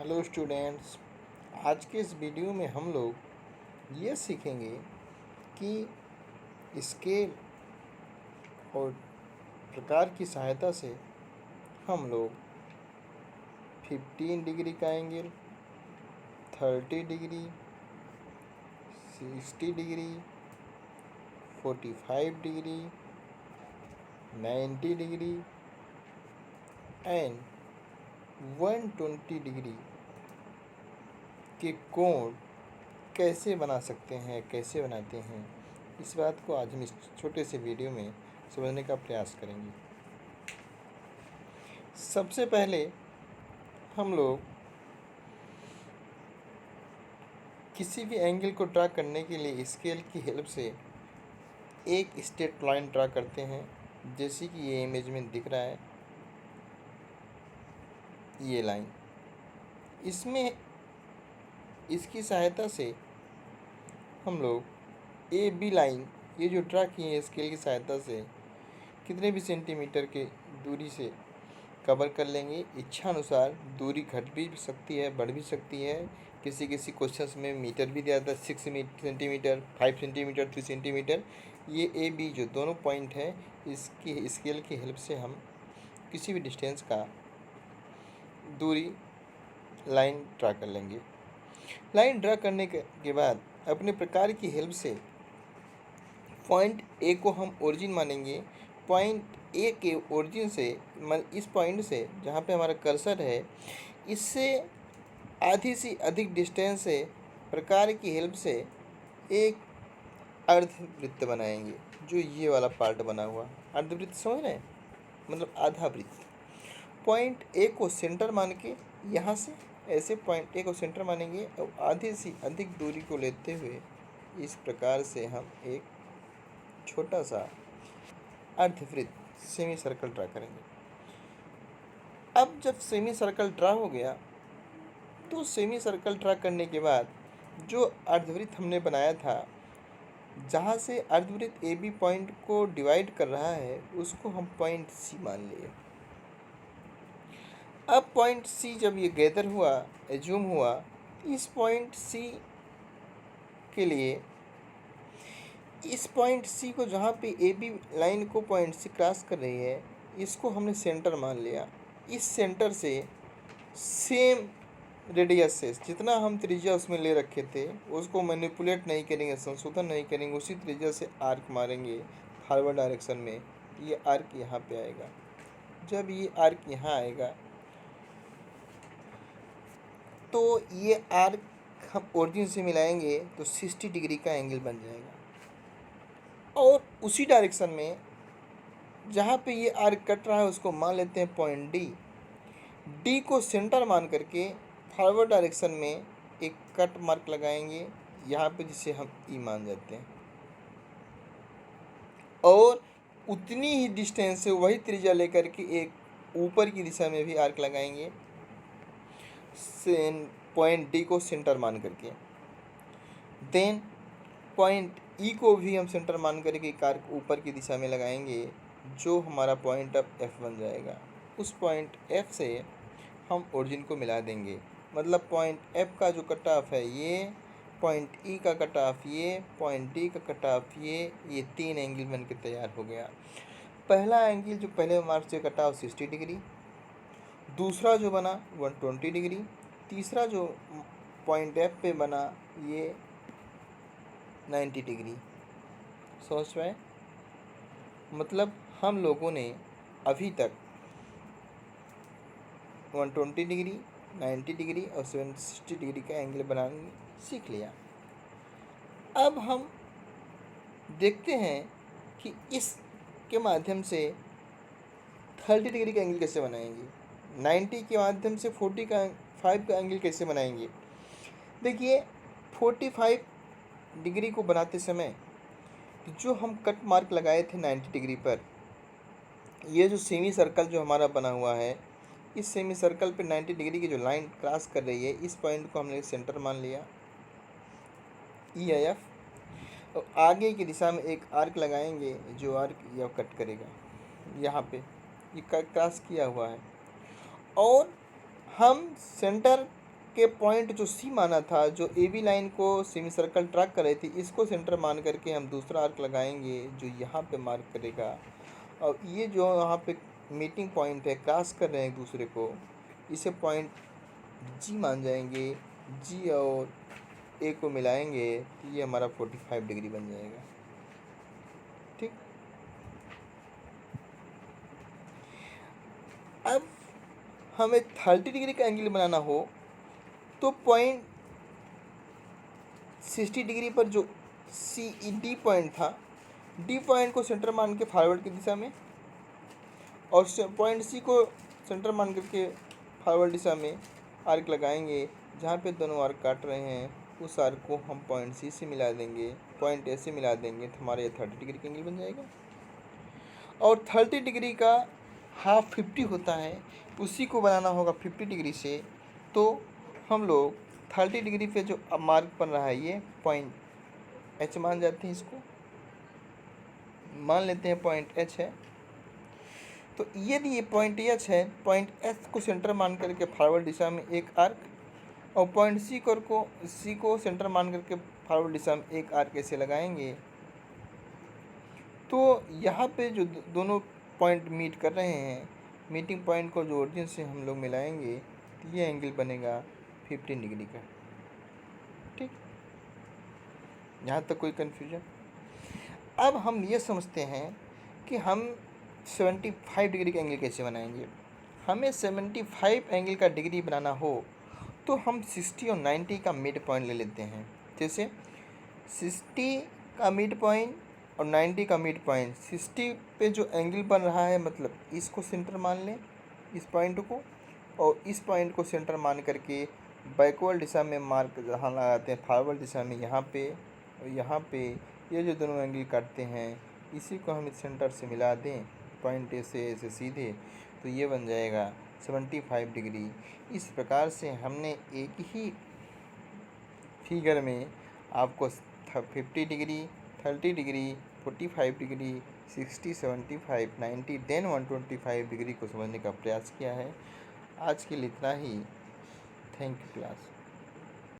Hello students. आज के इस वीडियो में हम लोग ये सीखेंगे कि स्केल और प्रकार की सहायता से हम लोग 15 डिग्री का angle, 30 degree, 60 degree, 45 degree, 90 degree and 120 degree के कोण कैसे बना सकते हैं, कैसे बनाते हैं, इस बात को आज हम इस छोटे से वीडियो में समझने का प्रयास करेंगे। सबसे पहले हम लोग किसी भी एंगल को ड्रा करने के लिए स्केल की हेल्प से एक स्ट्रेट लाइन ड्रा करते हैं, जैसे कि ये इमेज में दिख रहा है। ये लाइन, इसमें इसकी सहायता से हम लोग ए बी लाइन ये जो ड्रा किए हैं स्केल की सहायता से कितने भी सेंटीमीटर के दूरी से कवर कर लेंगे। इच्छा अनुसार दूरी घट भी सकती है, बढ़ भी सकती है। किसी किसी क्वेश्चंस में मीटर भी दिया जाता है, 6 सेंटीमीटर, 5 सेंटीमीटर, 3 सेंटीमीटर। ये ए बी जो दोनों पॉइंट है, इसकी स्केल की हेल्प से हम किसी भी डिस्टेंस का दूरी लाइन ड्रा कर लेंगे। लाइन ड्रा करने के बाद अपने प्रकार की हेल्प से पॉइंट ए को हम ओरिजिन मानेंगे। पॉइंट ए के ओरिजिन से, इस पॉइंट से जहाँ पे हमारा कर्सर है, इससे आधी से अधिक डिस्टेंस से प्रकार की हेल्प से एक अर्धवृत्त बनाएंगे। जो ये वाला पार्ट बना हुआ अर्धवृत्त समझ रहे हैं, मतलब आधा वृत्त। पॉइंट ए को सेंटर मान के यहाँ से ऐसे पॉइंट ए को सेंटर मानेंगे और आधे से अधिक दूरी को लेते हुए इस प्रकार से हम एक छोटा सा अर्धवृत्त सेमी सर्कल ड्रा करेंगे। अब जब सेमी सर्कल ड्रा हो गया तो सेमी सर्कल ड्रा करने के बाद जो अर्धवृत्त हमने बनाया था, जहाँ से अर्धवृत्त ए बी पॉइंट को डिवाइड कर रहा है, उसको हम पॉइंट सी मान लिए। अब पॉइंट सी जब ये गैदर हुआ, एज्यूम हुआ, इस पॉइंट सी के लिए, इस पॉइंट सी को जहाँ पे ए बी लाइन को पॉइंट सी क्रॉस कर रही है, इसको हमने सेंटर मान लिया। इस सेंटर से सेम रेडियस से जितना हम त्रिज्या उसमें ले रखे थे उसको मैनिपुलेट नहीं करेंगे, संशोधन नहीं करेंगे, उसी त्रिज्या से आर्क मारेंगे फॉरवर्ड डायरेक्शन में। ये आर्क यहाँ पे आएगा। जब ये आर्क यहाँ आएगा तो ये आर्क हम ओरिजिन से मिलाएंगे तो 60 डिग्री का एंगल बन जाएगा। और उसी डायरेक्शन में जहाँ पे ये आर्क कट रहा है उसको मान लेते हैं पॉइंट डी। डी को सेंटर मान करके फॉरवर्ड डायरेक्शन में एक कट मार्क लगाएंगे यहाँ पे, जिसे हम ई मान जाते हैं। और उतनी ही डिस्टेंस से वही त्रिज्या लेकर के एक ऊपर की दिशा में भी आर्क लगाएंगे पॉइंट डी को सेंटर मान करके। देन पॉइंट ई को भी हम सेंटर मान करके एक आर्क ऊपर की दिशा में लगाएंगे, जो हमारा पॉइंट अब एफ बन जाएगा। उस पॉइंट एफ से हम ओरिजिन को मिला देंगे। मतलब पॉइंट एफ का जो कट ऑफ है ये, पॉइंट ई का कट ऑफ ये, पॉइंट डी का कट ऑफ ये 3 एंगल बन के तैयार हो गया। पहला एंगल जो पहले मार्क से कटा 60 डिग्री, दूसरा जो बना 120 डिग्री, तीसरा जो पॉइंट एफ पे बना ये 90 डिग्री। समझ पाए? मतलब हम लोगों ने अभी तक 120 डिग्री, 90 डिग्री और 760 डिग्री का एंगल बनाना सीख लिया। अब हम देखते हैं कि इस के माध्यम से 30 डिग्री का एंगल कैसे बनाएंगे, 90 के माध्यम से 45 का एंगल कैसे बनाएंगे। देखिए 45 डिग्री को बनाते समय जो हम कट मार्क लगाए थे 90 डिग्री पर, ये जो सेमी सर्कल जो हमारा बना हुआ है, इस सेमी सर्कल पे 90 डिग्री की जो लाइन क्रॉस कर रही है, इस पॉइंट को हमने सेंटर मान लिया ई आई एफ। और आगे की दिशा में एक आर्क लगाएंगे, जो आर्क यह कट करेगा यहाँ पे, ये क्रॉस किया हुआ है। और हम सेंटर के पॉइंट जो सी माना था, जो ए बी लाइन को सेमी सर्कल ट्रैक कर रही थी, इसको सेंटर मान करके हम दूसरा आर्क लगाएंगे जो यहाँ पे मार्क करेगा। और ये जो यहाँ पे मीटिंग पॉइंट है, क्रॉस कर रहे हैं एक दूसरे को, इसे पॉइंट जी मान जाएंगे। जी और ए को मिलाएंगे तो ये हमारा 45 डिग्री बन जाएगा। ठीक। अब हमें 30 डिग्री का एंगल बनाना हो तो पॉइंट 60 डिग्री पर जो सी ई डी पॉइंट था, डी पॉइंट को सेंटर मान के फॉरवर्ड की दिशा में, और पॉइंट सी को सेंटर मान करके फॉरवर्ड दिशा में आर्क लगाएंगे। जहाँ पे दोनों आर्क काट रहे हैं उस आर्क को हम पॉइंट सी से मिला देंगे, पॉइंट ए से मिला देंगे, तो हमारा ये 30 डिग्री का एंगल बन जाएगा। और 30 डिग्री का हाफ 50 होता है, उसी को बनाना होगा 50 डिग्री से। तो हम लोग 30 डिग्री पे जो अब मार्क बन रहा है ये पॉइंट एच मान जाते हैं, इसको मान लेते हैं पॉइंट एच है। तो यदि ये पॉइंट एच है, पॉइंट एच को सेंटर मान करके फॉरवर्ड दिशा में एक आर्क, और पॉइंट सी को सेंटर मान करके फॉरवर्ड दिशा में एक आर्क ऐसे लगाएंगे। तो यहाँ पे जो दोनों पॉइंट मीट कर रहे हैं, मीटिंग पॉइंट को जो ओरिजिन से हम लोग मिलाएंगे तो ये एंगल बनेगा 15 डिग्री का। ठीक, यहाँ तक कोई कन्फ्यूजन? अब हम ये समझते हैं कि हम 75 डिग्री का एंगल कैसे बनाएंगे। हमें 75 एंगल का डिग्री बनाना हो तो हम 60 और 90 का मिड पॉइंट ले लेते हैं। जैसे 60 का मिड पॉइंट और 90 का मिड पॉइंट, 60 पे जो एंगल बन रहा है मतलब इसको सेंटर मान लें, इस पॉइंट को, और इस पॉइंट को सेंटर मान करके बैकवर्ड दिशा में मार्क जहाँ लगाते हैं, फॉरवर्ड दिशा में यहाँ पे और यहाँ पे, ये जो दोनों एंगल काटते हैं इसी को हम इस सेंटर से मिला दें पॉइंट ए से ऐसे सीधे, तो ये बन जाएगा 75 डिग्री। इस प्रकार से हमने एक ही फिगर में आपको 50 degree, 30 degree, 45 degree, 60, 75, 90, then 125 degree को समझने का प्रयास किया है। आज के लिए इतना ही। Thank you class.